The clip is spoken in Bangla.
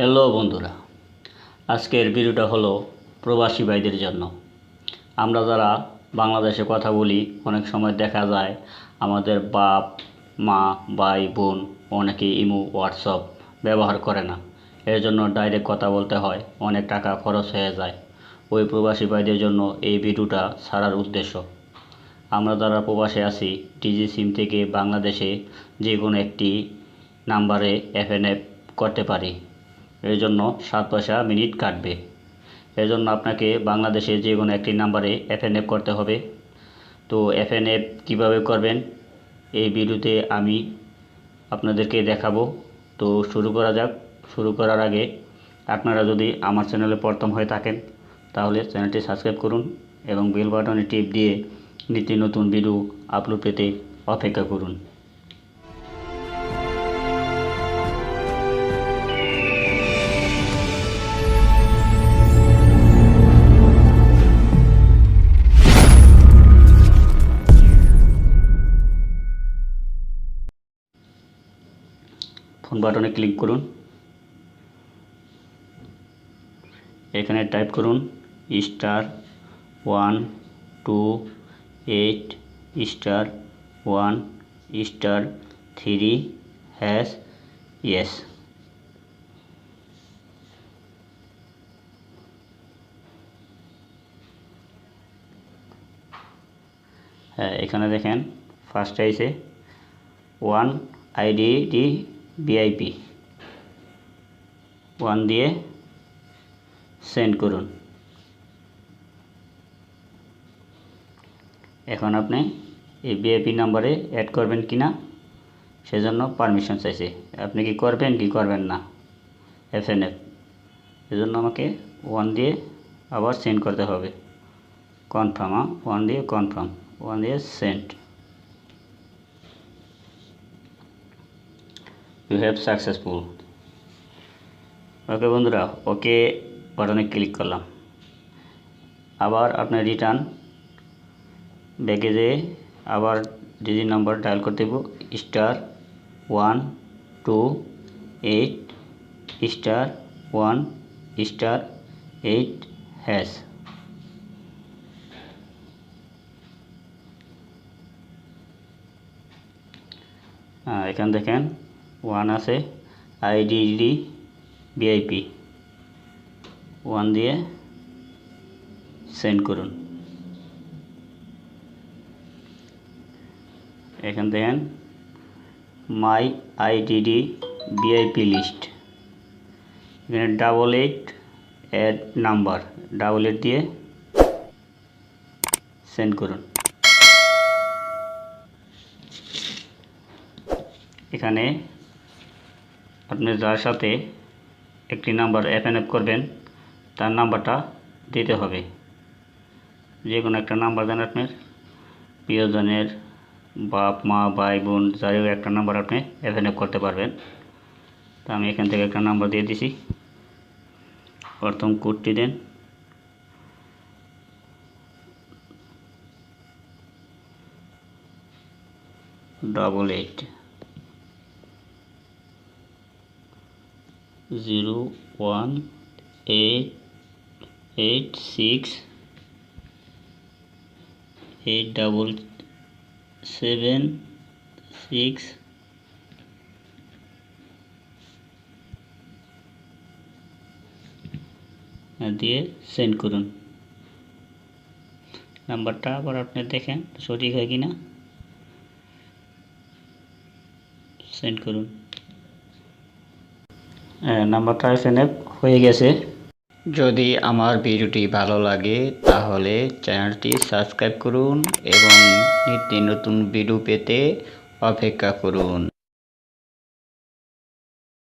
হ্যালো বন্ধুরা, আজকের ভিডিওটা হলো প্রবাসী ভাইদের জন্য। আমরা যারা বাংলাদেশে কথা বলি, অনেক সময় দেখা যায় আমাদের বাপ মা ভাই বোন অনেকে ইমো হোয়াটসঅ্যাপ ব্যবহার করে না। এর জন্য ডাইরেক্ট কথা বলতে হয়, অনেক টাকা খরচ হয়ে যায়। ওই প্রবাসী ভাইদের জন্য এই ভিডিওটা ছাড়ার উদ্দেশ্য। আমরা যারা প্রবাসে আছি, ডিজি সিম থেকে বাংলাদেশে যে কোনো একটি নাম্বারে এফএনএফ করতে পারি। এর জন্য 7 পয়সা মিনিট কাটবে। এর জন্য আপনাকে বাংলাদেশে যে কোনো একটি নাম্বারে এফএনএফ করতে হবে। তো এফএনএফ কীভাবে করবেন এই ভিডিওতে আমি আপনাদেরকে দেখাবো। তো শুরু করা যাক। শুরু করার আগে আপনারা যদি আমার চ্যানেলে প্রথম হয়ে থাকেন তাহলে চ্যানেলটি সাবস্ক্রাইব করুন এবং বেল বাটনে টিপ দিয়ে নিত্য নতুন ভিডিও আপলোড পেতে অপেক্ষা করুন। ফোন বাটনে ক্লিক করুন। এখানে টাইপ করুন *128*1*3# yes। হ্যাঁ, এখানে দেখেন ফার্স্টে আইছে 1 আইডিডি ভিআইপি 1 দিয়ে সেন্ড করুন। এখন আপনি এই ভিআইপি নাম্বারে অ্যাড করবেন কিনা সেজন্য পারমিশন চাইছে। আপনি কি করবেন কি করবেন না এফএনএফ, এজন্য আমাকে 1 দিয়ে আবার সেন্ড করতে হবে। কনফার্ম, 1 দিয়ে কনফার্ম, 1 দিয়ে send. You have successful. Okay বন্ধুরা, ওকে বাটনে ক্লিক করলাম। আবার আপনার রিটার্ন ব্যাগে যেয়ে আবার ডিজি নাম্বার ডায়াল করতে হবে *128*1*8#। এখানে দেখেন 1 আছে আইডিডি ভিআইপি 1 দিয়ে সেন্ড করুন। এখান দেখেন মাই আইডিডি ভিআইপি লিস্ট, এখানে 88 অ্যাড নাম্বার 88 দিয়ে সেন্ড করুন। এখানে আপনি যার সাথে একটি নাম্বার এফএনএফ করবেন তার নাম্বারটা দিতে হবে। যে কোনো একটা নাম্বার দেন আপনার প্রিয়জনের, বাপ মা ভাই বোন যাই হোক একটা নাম্বার আপনি এফএনএফ করতে পারবেন। তা আমি এখান থেকে একটা নাম্বার দিয়ে দিছি। প্রথম কোডটি দেন, ডবল 801868776 দিয়ে সেন্ড করুন। নাম্বারটা আবার আপনি দেখেন সঠিক হয় কিনা, সেন্ড করুন। নাম্বারটা এফএনএফ হয়ে গেছে। যদি আমার ভিডিওটি ভালো লাগে তাহলে চ্যানেলটি সাবস্ক্রাইব করুন এবং নিত্য নতুন ভিডিও পেতে অপেক্ষা করুন।